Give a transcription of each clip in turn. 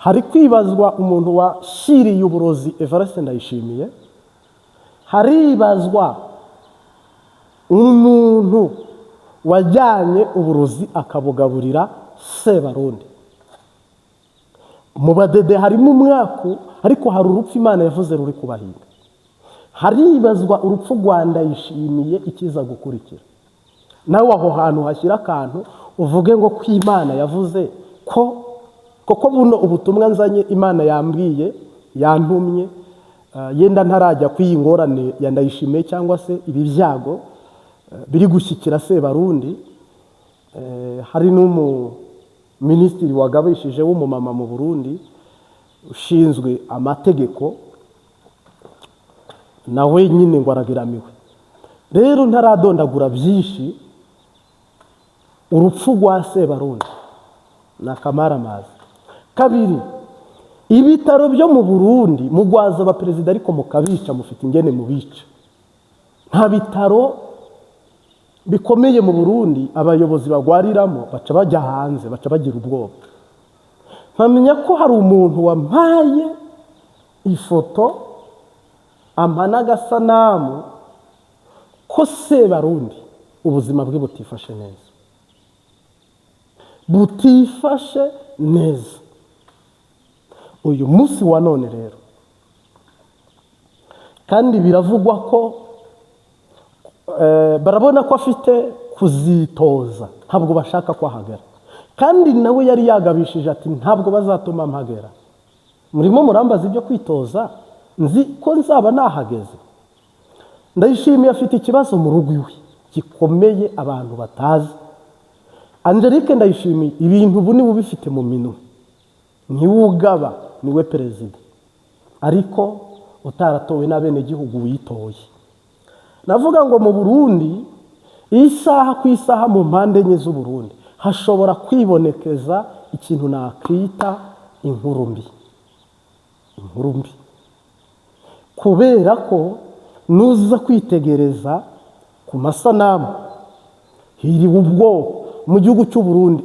hari kwibazwa umuntu washiriye uburozi Evariste Ndayishimiye, haribazwa umuntu wajyanye uburozi akabugaburira Sebarundi. Mu badede harimo umwaku, ariko hari urupfu Imana yavuze ruri kubahinga. Haribazwa urupfu rwa Ndayishimiye ikiza gukurikira. Nawe aho hantu hashyira akantu uvuge ngo kw'Imana yavuze koko buno ubutumwa nzanye Imana yambwiye yantumye, yenda ntarajya kwiyingorane ya Ndayishimiye cyangwa se ibi byago biri gushyikira Sebarundi. Hari minisitiri wagabishije w'umumama mu Burundi ushinzwe amategeko, nawe nyine ngo aragiramiwe. Rero ntaradondagura byinshi, urupfu rwa Sebarundi n'akamaramaza. Kabiri, ibitaro byo mu Burundi mugwaza abaperezida ariko mukabica, mufite ingene mubica. Nta bitaro bikomeye mu Burundi abayobozi bagwariramo baca bajya hanze, baca bagira ubwoba. Mpamenya ko hari umuntu wampaye ifoto ampana agasanamu ko Sebarundi ubuzima bwe butifashe neza, butifashe neza. Uyu munsi wa none rero, kandi biravugwa ko barabona ko afite kuzitoza, ntabwo bashaka ko ahagera. Kandi nawe yari yagabishije ati ntabwo bazatuma mpagera. Murimo murambaza ibyo kwitoza, nzi ko nzaba nahageze. Ndayishimiye afite ikibazo mu rugo iwe gikomeye abantu batazi. Angelique Ndayishimiye ibintu ubu niwe ubifite mu minwe, niwe ugaba, niwe perezida, ariko utaratowe n'abenegihugu witoye. Navuga ngo mu Burundi isaha ku isaha mu mpande enye z'u Burundi hashobora kwibonekeza ikintu nakwita inkuru mbi. Kubera ko nuza kwitegereza ku masanamu hiriwe ubwoba mu gihugu cy'u Burundi.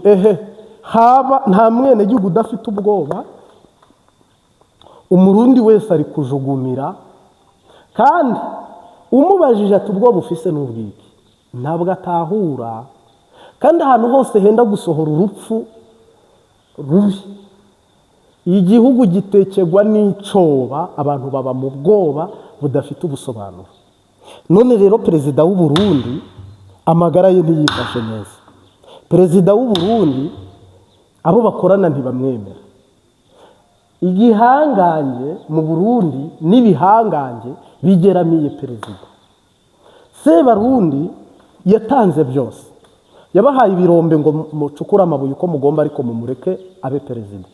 Haba nta mwene gihugu udafite ubwoba, umurundi wese ari kujugumira. Kandi umubajije ati ubwoba ufise n'ubwiki, ntabwo atahura. Kandi ahantu hose henda gusohora urupfu rubi, igihugu gitekegwa n'icoba, abantu baba mu bwoba budafite ubusobanuro. None rero perezida w'u Burundi amagara ye ntiyifashe neza. Perezida w'u Burundi abo bakorana ntibamwemera. Igihangange mu Burundi n'ibihangange bigeramiye perezida. Sebarundi yatanze byose, yabahaye ibirombe ngo mucukure amabuye uko mugomba, ariko mumureke abe perezida.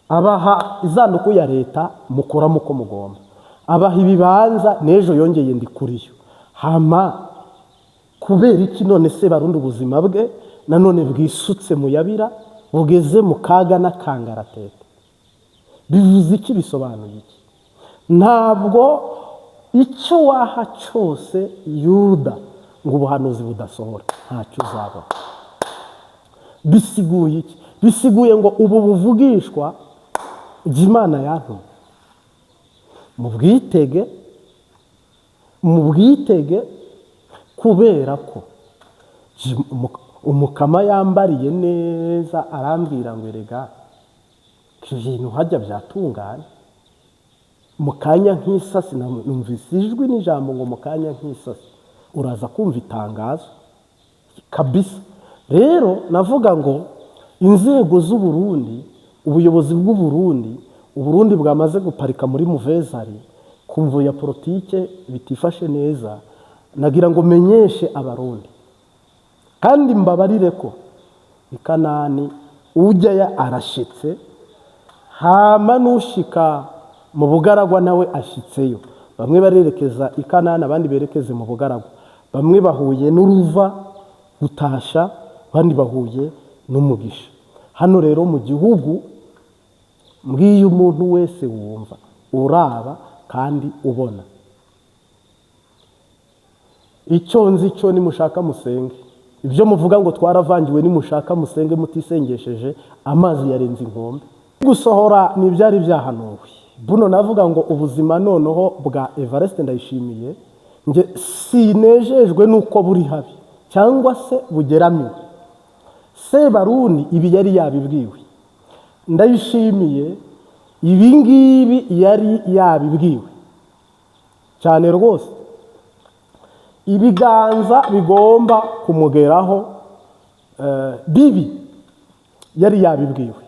Abaha izanduku ya leta mukoramo uko mugomba, abaha ibibanza, n'ejo yongeye ndi kuriyo. Hama kubera iki none Sebarundi ubuzima bwe nanone bwisutse mu yabira, bugeze mu kaga n'akangaratete? Bivuze iki? Bisobanuye iki? Ntabwo icyo waha cyose Yuda ngo ubuhanuzi budasohora ntacyo uzabona. Bisiguye iki? Bisiguye ngo ubu buvugishwa Imana yantumye. Mubwitege kubera ko umukama yambariye neza, arambwira ngo erega ibintu hajya byatungana. Mu kanya nk'isasi numvise ijwi n'ijambo ngo mu kanya nk'isasi uraza kumva itangazo kabisa. Rero navuga ngo inzego z'u Burundi, ubuyobozi bw'u Burundi, Uburundi bwamaze guparika muri muvezari kumvo ya politike bitifashe neza. Nagira ngo menyeshe abarundi kandi mbabarire ko ikanani ujya ya arashitse, hama nushika mu Bugaragwa nawe ashitseyo. Bamwe barerekeza ikanani, abandi berekeze mu Bugaragwa. Bamwe bahuye n'uruva gutasha, abandi bahuye n'umugisha. Hano rero mu gihugu mbwiye umuntu wese wumva, uraba kandi ubona. Icyo nzi cyo ni mushaka musenge. Ibyo muvuga ngo twaravangiwe ni mushaka musenge mutisengesheje, amazi yarenze inkombe. gusohora ni ibyari byahanuwe. Buno navuga ngo ubuzima noneho bwa Evariste Ndayishimiye nge sinejejwe nuko buri habi cyangwa se bugeramiwe. Sebarundi ibi yari yabibwiwe. Ndayishimiye ibi ngibi yari yabibwiwe cyane rwose. Ibiganza bigomba kumugeraho bibi yari yabibwiwe.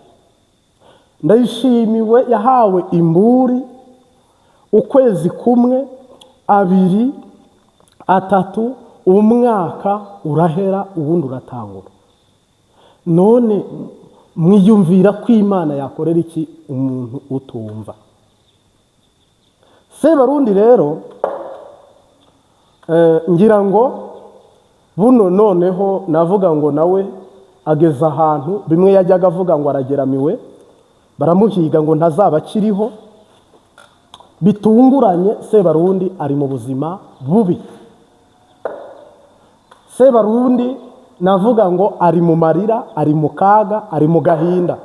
Ndayishimiwe yahawe imburi ukwezi kumwe, 2, 3, umwaka urahera ubundi uratangura. None mwiyumvira ko Imana yakorera iki umuntu utumva? Sebarundi rero ngira ngo buno noneho navuga ngo nawe ageza ahantu bimwe yajyaga avuga ngo arageramiwe, baramuhiga ngo ntazaba akiriho. Bitunguranye Sebarundi ari mu buzima bubi. Sebarundi navuga ngo ari mu marira, ari mu kaga, ari mu gahinda.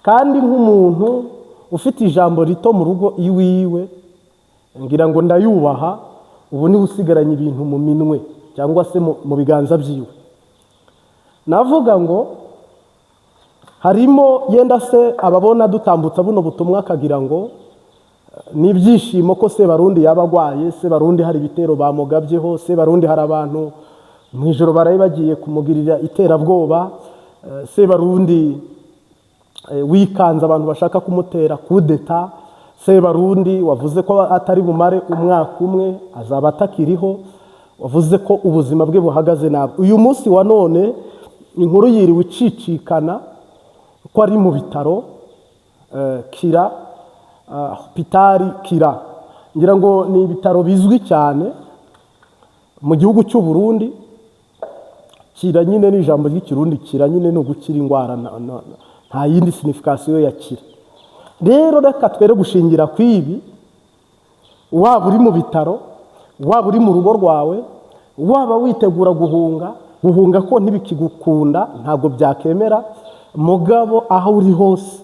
Kandi nk'umuntu ufite ijambo rito mu rugo iwiwe, ngira ngo ndayubaha, ubu ni usigaranye ibintu mu minwe cyangwa se mu biganza byiwe. Navuga ngo harimo yenda se ababona dutambutsa buno butumwa akagira ngo nibyishimo ko Sebarundi yabagwaye, Sebarundi hari ibitero bamugabyeho, Sebarundi hari abantu mu ijoro baraye bagiye kumugirira iterabwoba, Sebarundi wikanze abantu bashaka kumutera kudeta, Sebarundi wavuze ko atari bumare umwaka umwe azaba atakiriho, wavuze ko ubuzima bwe buhagaze nabi. Uyu munsi wa none inkuru yiriwe icicikana ko ari mu bitaro Kira, hospitali Kira. Ngira ngo ni ibitaro bizwi cyane mu gihugu cy'u Burundi. Kira nyine ni ijambo ry'ikirundi, Kira nyine no gukira indwara, nta yindi signification ya Kira. Rero reka twere gushingira kwibi, waba uri mu bitaro, waba uri mu rugo rwawe, waba witegura guhunga ko ntibikigukunda, ntabwo byakemera. Mugabo aho uri hose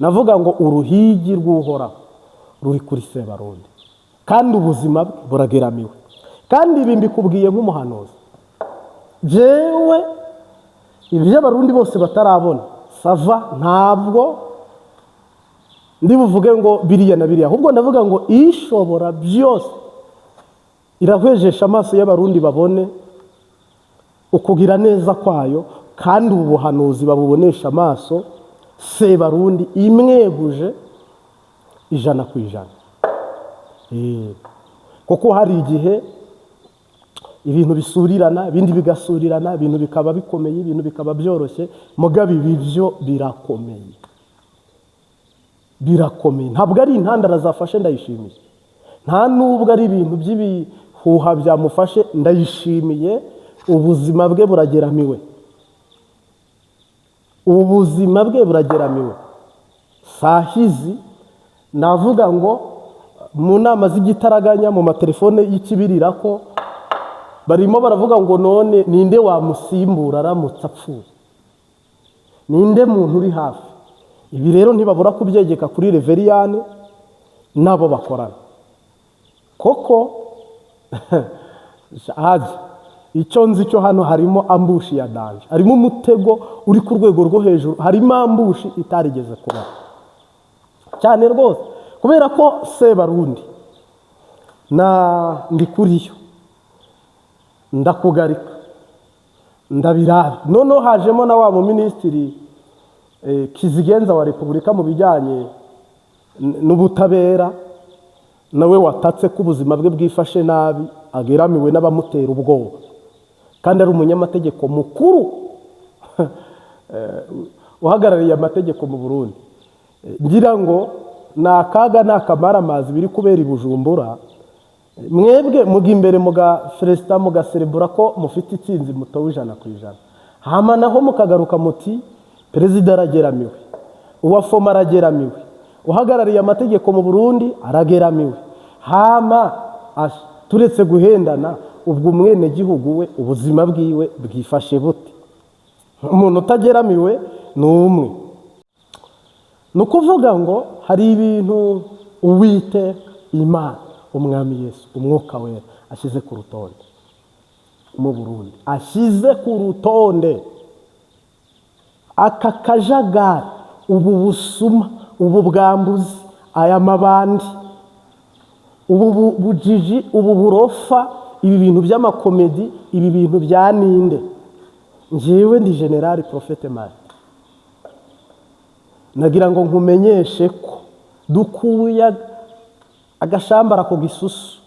navuga ngo uruhigi rw'uhoraho ruri kuri Sebarundi, kandi ubuzima bwe burageramiwe. Kandi ibi mbikubwiye nk'umuhanuzi, jewe ibyo abarundi bose batarabona sava, ntabwo ndi buvuge ngo biriya na biriya, ahubwo ndavuga ngo ishobora byose irahwejesha amaso y'abarundi babone ukugira neza kwayo, kandi ubuhanuzi babubonesha amaso Sebarundi imweguje 100%. Kuko hari igihe ibintu bisurirana, ibindi bigasurirana, ibintu bikaba bikomeye, ibintu bikaba byoroshye. Mugabe ibivyo birakomeye, ntabwo ari intandara zafashe Ndayishimiye, nta nubwo ari ibintu by'ibihuha byamufashe Ndayishimiye. Ubuzima bwe burageramiwe, ubuzima bwe burageramiwe. Sahizi navuga ngo mu nama z'igitaraganya, mu matelefone y'ikibirira ko barimo baravuga ngo none ninde wamusimbura aramutse apfuye, ninde muntu uri hafi. Ibi rero ntibabura kubyegeka kuri Reveriyane nabo bakorana. Koko haje icyo nzi cyo hano harimo ambushi ya danje, harimo umutego uri ku rwego rwo hejuru, harimo ambushi itarigeze kuba cyane rwose, kubera ko Sebarundi ndi kuriyo ndakugarika ndabirabe. Noneho hajemo na wa mu minisitiri Kizigenza wa Repubulika mu bijyanye n'ubutabera, nawe watatse ko ubuzima bwe bwifashe nabi, ageramiwe n'abamutera ubwoba, kandi ari umunyamategeko mukuru uhagarariye amategeko mu Burundi. Ngira ngo nakaga nakamaramazi biri kubera ibujumbura, mwebwe muga imbere muga Felista mugaserebura ko mufite itsinzi mutowe 100%. Hama naho mukagaruka muti perezida arageramiwe, uwafoma arageramiwe, uhagarariye amategeko mu Burundi arageramiwe. Hama turetse guhendana, ubwo umwene gihugu we ubuzima bwiwe bwifashe bute? Umuntu utageramiwe ni umwe. ni ukuvuga ngo hari ibintu Uwiteka Imana umwami Yesu umwuka wera ashyize ku rutonde mu Burundi, ashyize ku rutonde. Aka kajagari, ubu busuma, ubu bwambuzi, aya mabandi, ubu bujiji, ubu burofa, ibi bintu by'amakomedi, ibi bintu bya ninde? Njyewe ndi General Prophete Mari, nagira ngo nkumenyeshe ko dukuye agashambara ko gisusu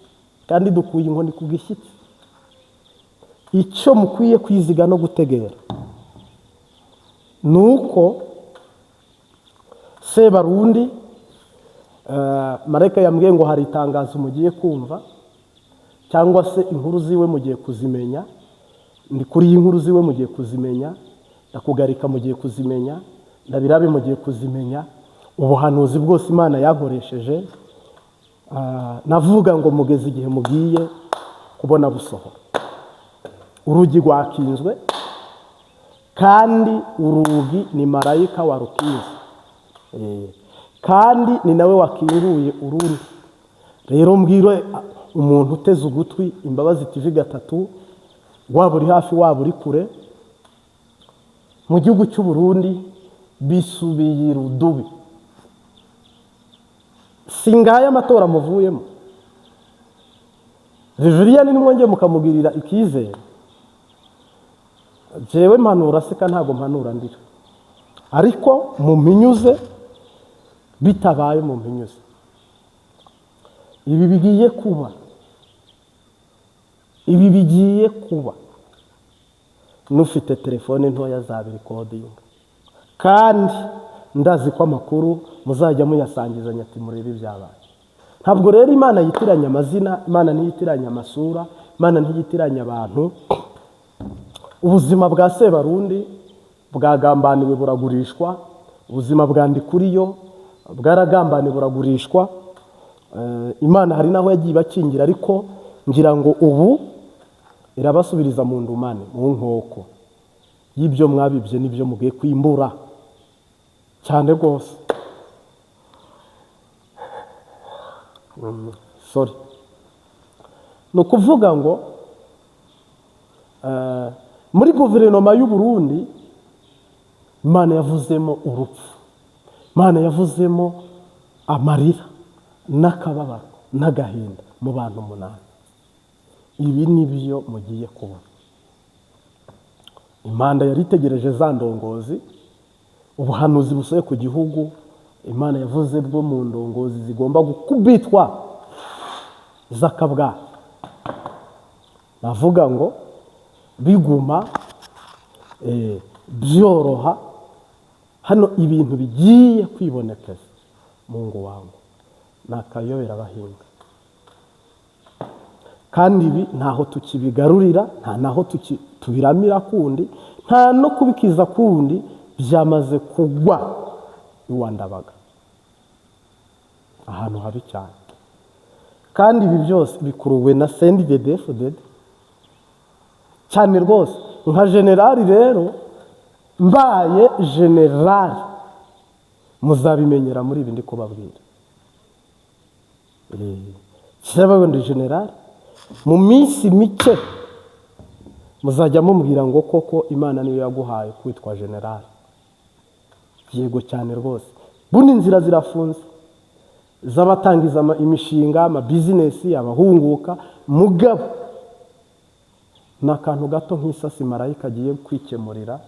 kandi dukuye inkoni ku gishyitsi. Icyo mukwiye kwiziga no gutegera nuko Sebarundi marayika yambwiye ngo hari itangazo mugiye kumva cyangwa se inkuru ziwe mugiye kuzimenya. Ndi kuri iyi nkuru ziwe mugiye kuzimenya, ndakugarika mugiye kuzimenya, ndabirabe mugiye kuzimenya. Ubuhanuzi bwose Imana yankoresheje navuga ngo mugeze igihe mugiye kubona busohora. Urugi rwakinzwe kandi urugi ni marayika warukinze, kandi ni nawe wakinguye urundi. Rero mbwire umuntu uteze ugutwi Imbabazi TV gatatu, waba uri hafi waba uri kure, mu gihugu cy'u Burundi bisubiye irudubi. Singaya amatora muvuyemo, Viviane nimwongeye mukamugirira ikizere. Jewe mpanura seka ntago mpanura ndira, ariko mumpinyuze bitabaye mumpinyuze. Ibi bigiye kuba, ibi bigiye kuba. Nufite telefone ntoya za birikodinga, kandi ndazi ko amakuru muzajya muyasangizanya ati murebe ibyabaye. Ntabwo rero Imana yitiranya amazina, Imana ntiyitiranya amasura, Imana ntiyitiranya abantu. Ubuzima bwa Sebarundi bwagambaniwe buragurishwa, ubuzima bwa Ndikuriyo bwaragambaniwe buragurishwa. Imana hari naho yagiye bakingira, ariko ngira ngo ubu irabasubiriza mu ndumane, mu nkoko y'ibyo mwabibye n'ibyo mugiye kwimbura cyane rwose. Sorry. No kuvuga ngo muri guverinoma y'u Burundi Imana yavuzemo urupfu, Imana yavuzemo amarira n'akababaro n'agahinda mu bantu 8. Ibi nibyo mugiye kubona. Imana yaritegereje za ndongozi, ubuhanuzi busoye ku gihugu. Imana yavuze bwo mu ndongozi zigomba gukubitwa zakabwa. Navuga ngo biguma byoroha hano ibintu bigiye kwibonekeza. Mungu wangu nakayobera abahinga, kandi ibi ntaho tukibigarurira, nta naho tubiramira kundi, nta no kubikiza kundi. Byamaze kugwa iwandabaga ahantu habi cyane, kandi ibi byose bikuruwe na CNDD-FDD cyane rwose. Nka generali rero, mbaye generali muzabimenyera muri ibi ndi kubabwira. Cyabaye ndi generali, mu minsi mike muzajya mumbwira ngo koko Imana niyo yaguhaye kwitwa generali. Yego cyane rwose. Bundi inzira zirafunze z'abatangiza imishinga, ama business, abahunguka. Mugabo nakantu gato nk'isasi marayika agiye kwikemurira,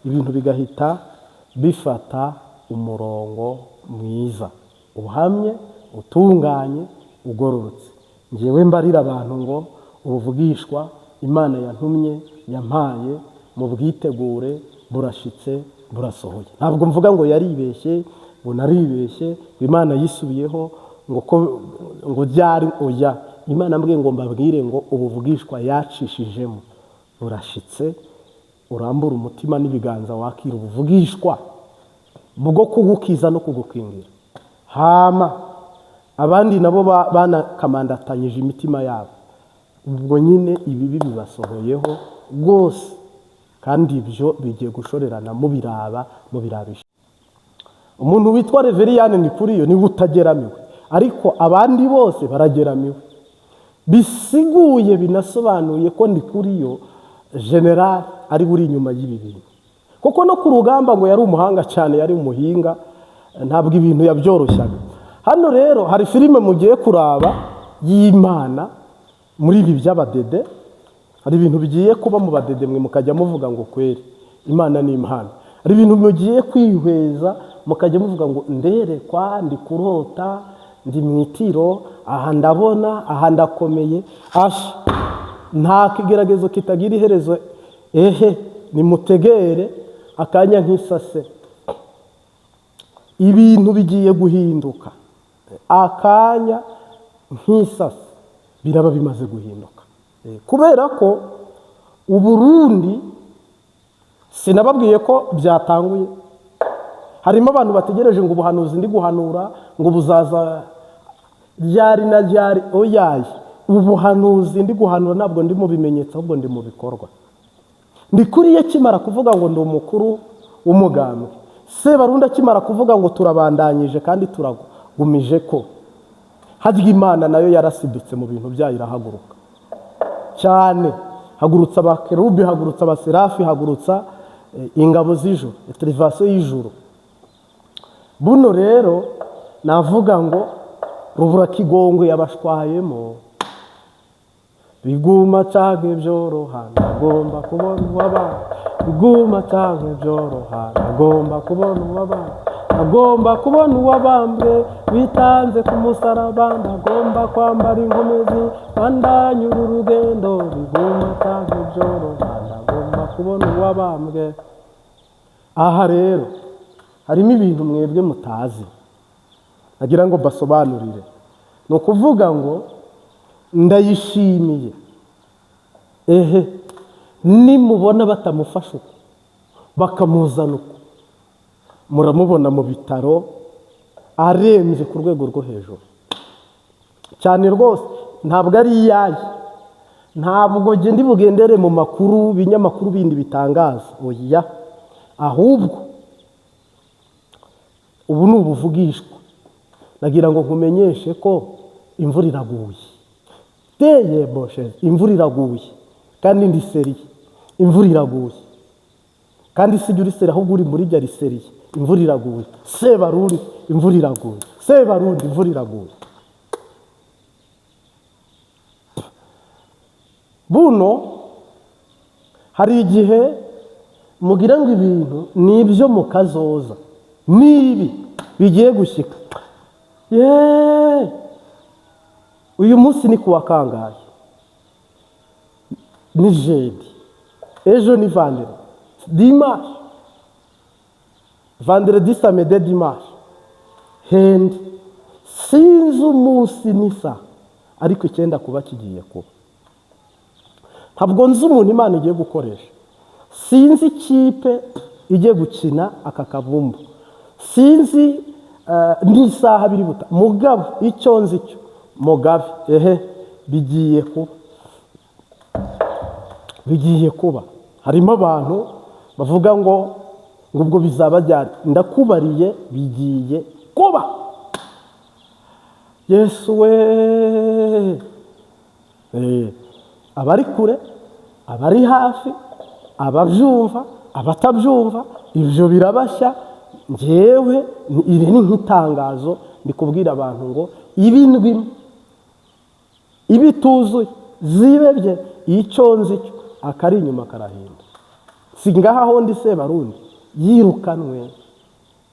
ibintu bigahita bifata umurongo mwiza, uhamye, utunganye, ugororotse. Ngewe mbarira abantu ngo ubuvugishwa Imana yantumye yampaye mu bwitegure burashitse burasohoye. Ntabwo mvuga ngo yaribeshye, ngo naribeshye, Imana yisubiyeho ngo byari oya. Imana mbwiye ngo mbabwire ngo ubuvugishwa yacishijemo burashitse. Urambura umutima n'ibiganza wakira ubuvugishwa bwo kugukiza no kugukingira. Hama abandi nabo banakamandatanyije imitima yabo, ubwo nyine ibibi bibasohoyeho rwose, kandi ibyo bigiye gushorerana mubirabisha. umuntu witwa Reveriyani ni kuri yo niwe utageramiwe, ariko abandi bose barageramiwe. Bisiguye binasobanuye ko ndi kuri yo general ari buri inyuma y'ibi bintu, kuko no ku rugamba ngo yari umuhanga cyane, yari umuhinga, ntabwo ibintu yabyoroshyaga. Hano rero hari filime mugiye kuraba y'Imana muri ibi by'abadede, hari ibintu bigiye kuba mu badede mwe mukajya muvuga ngo kweri Imana ni impano. Hari ibintu mugiye kwihweza mukajya muvuga ngo nderekwa, ndi kurota, ndi mwitiro, aha ndabona, aha ndakomeye. Asha nta kigeragezo kitagira iherezo, nimutegere akanya nk'isase. Ibintu bigiye guhinduka akanya nk'isase, biraba bimaze guhinduka, kubera ko Uburundi sinababwiye ko byatanguye. Harimo abantu bategereje ngo ubuhanuzi ndi guhanura ngo buzaza ryari na ryari. Oyaye, ubuhanuzi ndi guhanura ntabwo ndi mu bimenyetso, ahubwo ndi mu bikorwa. Ndi kuri ye kimara kuvuga ngo ndi umukuru w'umugambi, Sebarundi akimara kuvuga ngo turabandanyije kandi turagumije ko harya Imana nayo yarasidutse mu bintu byayo, irahaguruka cyane. Hagurutsa abakerubi, hagurutsa abaserafi, hagurutsa ingabo z'ijuru, televasiyo y'ijuru. Buno rero navuga ngo rubura kigongwe yabashwayemo, biguma canke byoroha nagomba kubona uwabana, biguma canke byoroha nagomba kubona uwabana, nagomba kubona uwabambwe witanze ku musaraba, ndagomba kwambara inkomezi bandanyura urugendo, biguma canke byoroha nagomba kubona uwabambwe. Aha rero harimo ibintu mwebwe mutazi nagira ngo basobanurire. Ni ukuvuga ngo ndayishimiye, nimubona batamufasha uko bakamuzana uko, muramubona mu bitaro arembye ku rwego rwo hejuru cyane rwose. Ntabwo ari iyaye, ntabwo ndi bugendere mu makuru, binyamakuru bindi bitangaza, oya, ahubwo ubu ni ubuvugishwa. Nagira ngo nkumenyeshe ko imvura iraguye, teye boshe, imvura iraguye kandi ndi seriye. Imvura iraguye kandi sijya uri seriye, ahubwo uri muri jya seriye. Imvura iraguye, Sebarundi imvura iraguye, Sebarundi imvura iraguye. Buno hari igihe mugira ngo ibintu nibyo mukazoza, nibi bigiye gushyika. Uyu munsi ni kuwa kangahe? Ni jeudi, ejo ni vendredi, dimanche, vendredi, samedi, dimanche, hendi sinzi umunsi nisa, ariko icyenda kuba kigiye kuba. Ntabwo nzi umuntu Imana igiye gukoresha, sinzi ikipe igiye gukina aka kabumbu, sinzi n'isaha biri buta. Mugabo icyo nzi cyo, Mugabe bigiye kuba, bigiye kuba. Harimo abantu bavuga ngo ubwo bizaba byari, ndakubariye bigiye kuba. Yesu we, abari kure, abari hafi, ababyumva, abatabyumva, ibyo birabashya. Njyewe iri ni nk'itangazo ndi kubwira abantu ngo ibindwi ibituzuye zibebye, icyo nzi cyo akari inyuma karahinda. Singaha hondi Sebarundi yirukanwe,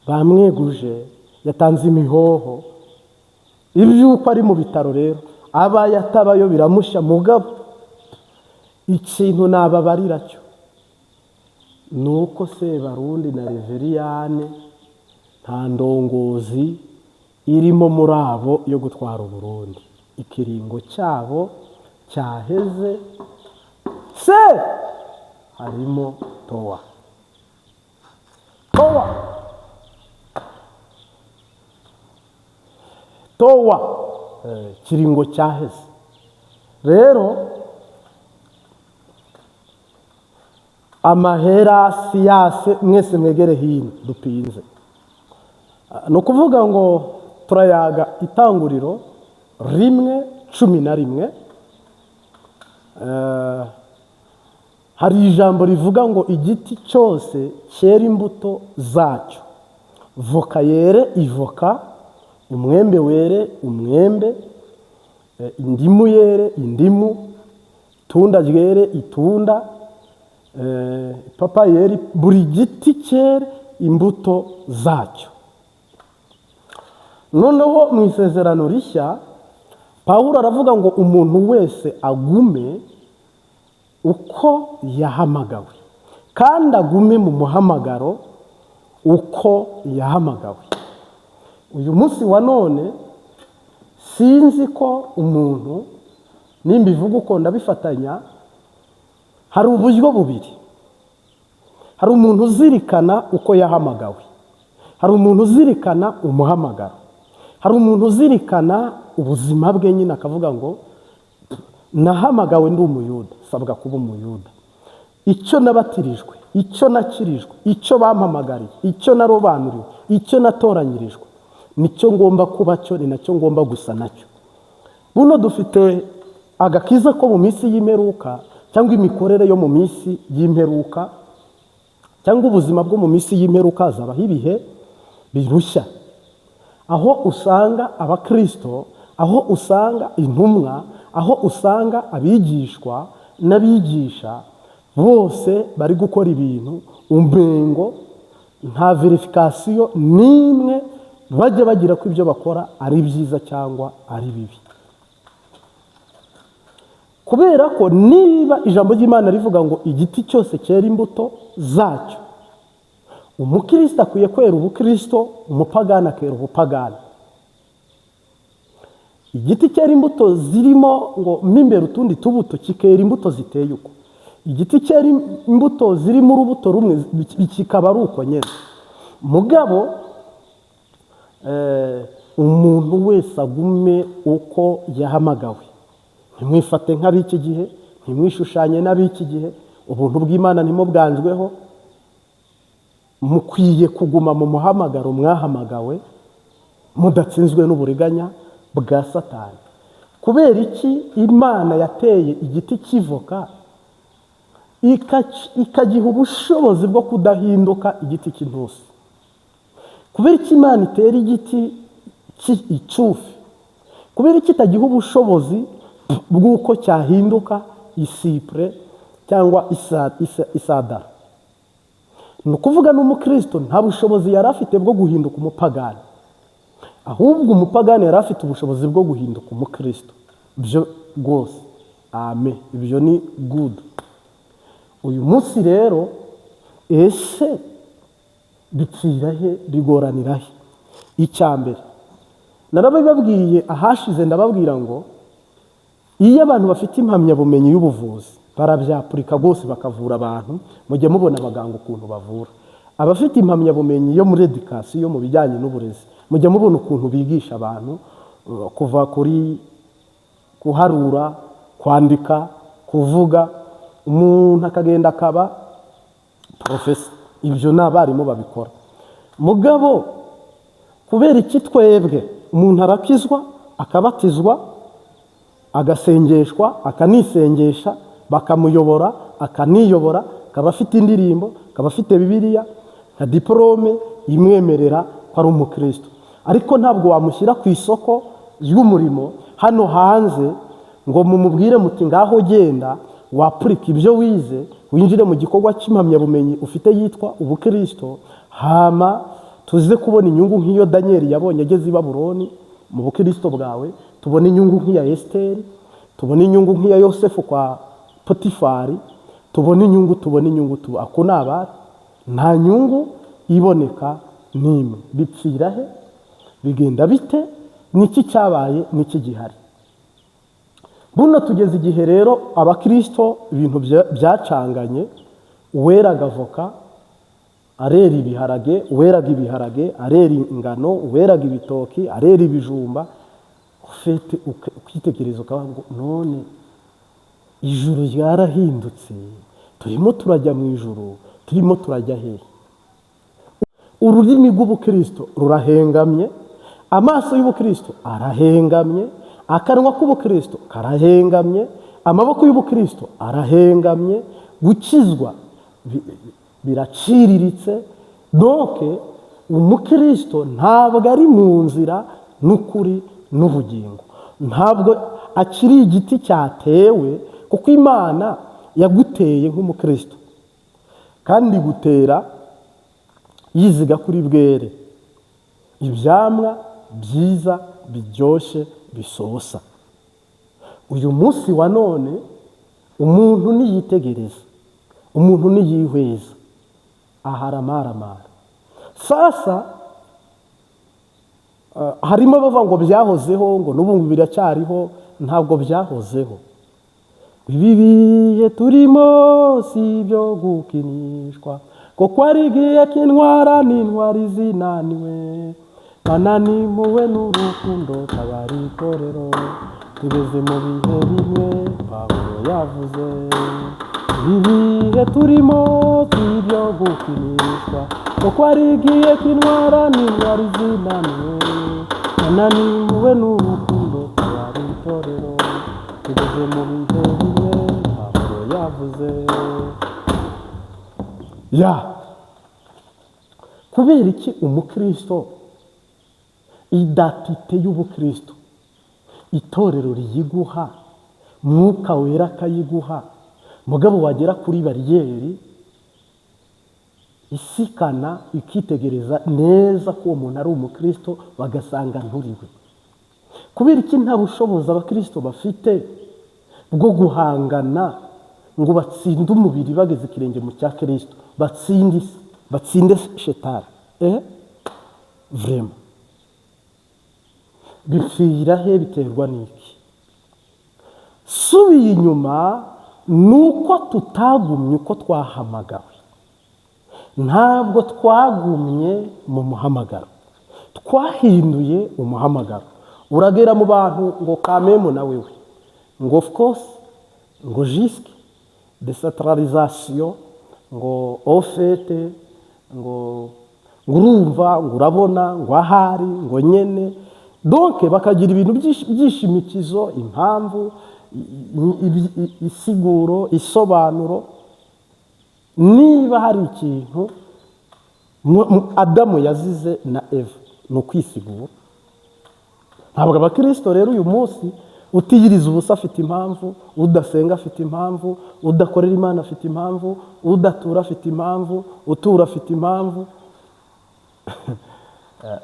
bamweguje, yatanze imihoho, ibyuko ari mu bitaro. Rero aba yatabayo biramushya. Mugabo ikintu nababarira cyo nuko Sebarundi na Reveriyane nta ndongozi irimo muri abo yo gutwara Uburundi. Ikiringo cyabo cyaheze. Harimo Towa, ikiringo cyaheze. Rero amahera siyase mwese mwegere hino dupinze. ni ukuvuga ngo turayaga Itanguriro 1:11. Hari ijambo rivuga ngo igiti cyose cyera imbuto zacyo, voka yere ivoka, umwembe were umwembe, indimu yere indimu, itunda ryere itunda, ipapayi yere, buri giti cyere imbuto zacyo. Noneho mu isezerano rishya Pawulo aravuga ngo umuntu wese agume uko yahamagawe, kandi agume mu muhamagaro uko yahamagawe. Uyu munsi wa none sinzi ko umuntu, nimba ivuga uko ndabifatanya, hari uburyo bubiri. Hari umuntu uzirikana uko yahamagawe, hari umuntu uzirikana umuhamagaro, hari umuntu uzirikana ubuzima bwe nyine akavuga ngo nahamagawe ndi umuyuda, sabwa kuba umuyuda. Icyo nabatirijwe, icyo nakirijwe, icyo bampamagariye, icyo narobanuriwe, icyo natoranyirijwe, nicyo ngomba kuba cyo, ni nacyo ngomba gusa nacyo. Buno dufite agakiza ko mu minsi y'imperuka, cyangwa imikorere yo mu minsi y'imperuka, cyangwa ubuzima bwo mu minsi y'imperuka hazabaho ibihe birushya, aho usanga abakristo, aho usanga intumwa, aho usanga abigishwa n'abigisha bose bari gukora ibintu umbengo nta verification n'imwe bajya bagira ko ibyo bakora ari byiza cyangwa ari bibi. Kubera ko niba ijambo ry'Imana rivuga ngo igiti cyose cyera imbuto zacyo, umukristo akwiye kwera ubukristo, umupagani akera ubupagani. Igiti cyera imbuto zirimo ngo mimbere utundi tubuto kikera imbuto ziteye uko. Igiti cyera imbuto zirimo urubuto rumwe kikaba ari uko nyine. Mugabo umuntu wese agume uko yahamagawe. Ntimwifate nk'ab'iki gihe, ntimwishushanye n'ab'iki gihe, ubuntu bw'Imana ntimubwanjweho. Mukwiye kuguma mu muhamagaro mwahamagawe, mudatsinzwe n'uburiganya bwa Satani. Kubera iki Imana yateye igiti cy'ivoka ikagiha ubushobozi bwo kudahinduka igiti cy'intusi? Kubera iki Imana itera igiti cy'icyufi? Kubera iki itagiha ubushobozi bw'uko cyahinduka isipure cyangwa isadara? Ni ukuvuga n'umukristo nta bushobozi yari afite bwo guhinduka umupagani, ahubwo umupagani yari afite ubushobozi bwo guhinduka umukristo. Ibyo rwose amen, ibyo ni good. Uyu munsi rero ese bipfira he, bigoranira he? Icyambere narabibabwiye ahashize, ndababwira ngo iyo abantu bafite impamyabumenyi y'ubuvuzi barabyapurika rwose bakavura abantu, mujye mubona abaganga ukuntu bavura. Abafite impamyabumenyi yo muri education mu bijyanye n'uburezi, mujye mubona ukuntu bigisha abantu, kuva kuri kuharura, kwandika, kuvuga, umuntu akagenda akaba professor. Ibyo n'abarimu babikora. Mugabo kubera iki twebwe umuntu arakizwa, akabatizwa, agasengeshwa, akanisengesha, bakamuyobora, akaniyobora, akaba afite indirimbo, akaba afite Bibiliya nka diplome imwemerera ko ari umukristo, ariko ntabwo wamushyira ku isoko ry'umurimo hano hanze ngo mumubwire muti ngaho genda wapurika ibyo wize, winjire mu gikorwa cy'impamyabumenyi ufite yitwa ubukristo, hama tuze kubona inyungu nk'iyo Daniel yabonye ageze i Babuloni mu bukristo bwawe, tubone inyungu nk'iya Esteri, tubone inyungu nk'iya Yosefu kwa Potifari, tubone inyungu ako nabari. Nta nyungu iboneka n'imwe. Bipfira he? Bigenda bite? Niki cyabaye? Niki gihari? Buno tugeze igihe rero abakristo ibintu byacanganye, uweraga avoka arera ibiharage, uweraga ibiharage arera ingano, uweraga ibitoki arera ibijumba. Ufite ukitegereza ukavuga ngo none ijuru ryarahindutse, turimo turajya mu ijuru, turimo turajya hehe? ururimi rw'ubukristo rurahengamye, amaso y'ubukristo arahengamye, akanwa k'ubukristo karahengamye, amaboko y'ubukristo arahengamye, gukizwa biraciriritse. doke umukristo ntabwo ari mu nzira n'ukuri n'ubugingo, ntabwo akiri igiti cyatewe, kuko Imana yaguteye nk'umukristo kandi gutera yiziga kuri bwere ibyamwa byiza biryoshye bisosa. uyu munsi wa none umuntu niyitegereza, umuntu niyihweza, aharamaramara. Sasa harimo bavuga ngo byahozeho, ngo n'ubu biracyariho. Ntabwo byahozeho. Ibi bihe turimo si ibyo gukinishwa, kuko ari igihe cy'intwara n'intwari zinaniwe, bananimuwe n'urukundo tabari itorero. Tugeze mu bihe bimwe Pawulo yavuze, ibi bihe turimo si ibyo gukinishwa, kuko ari igihe cy'intwara n'intwari zinaniwe, bananimuwe n'urukundo tabari itorero. Tugeze mu bihe bimwe Pawulo yavuze. Kubera iki umukristo, idatite y'ubukristo itorero riyiguha, Mwuka Wera akayiguha, mugabo wagera kuri bariyeri isikana ikitegereza neza ko uwo muntu ari umukristo, bagasanga nturiwe? Kubera iki nta bushobozi abakristo bafite bwo guhangana ngo batsinde umubiri bageze ikirenge mu cya Kristo, batsinde shetani? Vraiment bipfira he? Biterwa n'iki? Subiye inyuma, nuko tutagumye uko twahamagawe. Ntabwo twagumye mu muhamagaro, twahinduye umuhamagaro. Uragera mu bantu ngo kamemo na wewe, ngo of course, ngo jusque decentralisation, ngo ofete, ngo urumva, ngo urabona, ngo ahari, ngo nyene. Donc bakagira ibintu byishimikizo, impamvu, isiguro, isobanuro. Niba hari ikintu Adamu yazize na Eva, ni ukwisigura. Ntabwo abakristo rero uyu munsi utiyiriza ubusa afite impamvu, udasenga afite impamvu, udakorera Imana afite impamvu, udatura afite impamvu, utura afite impamvu.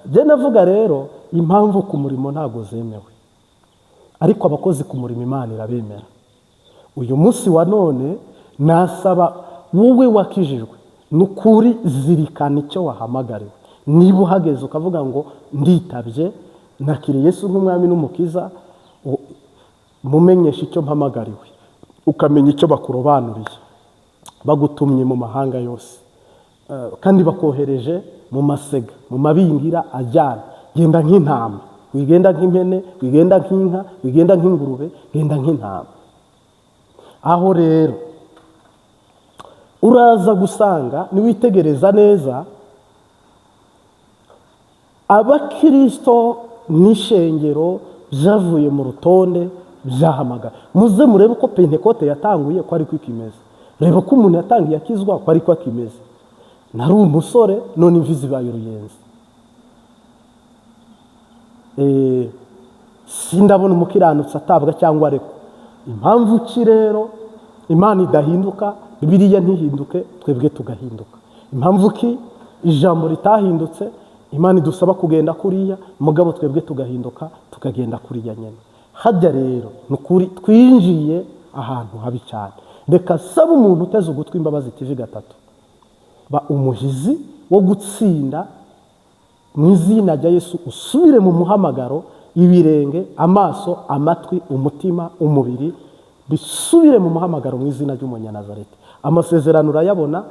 Je navuga rero impamvu ku murimo ntago zemewe, ariko abakozi ku murimo Imana irabemera. Uyu munsi wa none nasaba wowe wakijijwe, nukuri zirikana icyo wahamagariwe. Niba uhageze ukavuga ngo nditabye, nakiriye Yesu nk'umwami n'umukiza, mumenyesha icyo mpamagariwe, ukamenya icyo bakurobanuriye, bagutumye mu mahanga yose, kandi bakohereje mu masega, mu mabingira ajyana. Genda nk'intama, wigenda nk'impene, wigenda nk'inka, wigenda nk'ingurube, genda nk'intama. Aho rero uraza gusanga, niwitegereza neza, abakristo n'ishengero byavuye mu rutonde byahamagara. Muze murebe ko Pentekote yatanguye ko ari ko ikimeze. Reba ko umuntu yatangiye akizwa ko ari ko akimeze. Nari umusore none imvi zibaye uruyenzi. Sindabona umukiranutsi atabwa cyangwa areko. Impamvu ki rero Imana idahinduka, Bibiliya ntihinduke, twebwe tugahinduka? Impamvu ki ijambo ritahindutse, Imana idusaba kugenda kuriya, mugabo twebwe tugahinduka tukagenda kuriya nyene? Hajya rero nukuri twinjiye ahantu habi cyane. Reka saba umuntu uteze ugutwi Imbabazi TV gatatu, ba umuhizi wo gutsinda mu izina rya Yesu, usubire mu muhamagaro, ibirenge, amaso, amatwi, umutima, umubiri bisubire mu muhamagaro mu izina ry'Umunyanazareti. Amasezerano urayabona,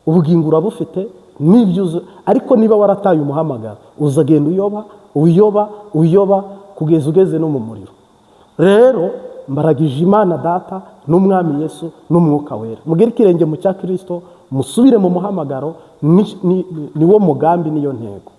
ubugingo urabufite n'ibyuzo, ariko niba warataye umuhamagaro uzagenda uyoba kugeza ugeze no mu muriro. Rero mbaragije Imana Data n'Umwami Yesu n'Umwuka Wera, mugire ikirenge mu cya Kristo, musubire mu muhamagaro, niwo mugambi niyo ntego.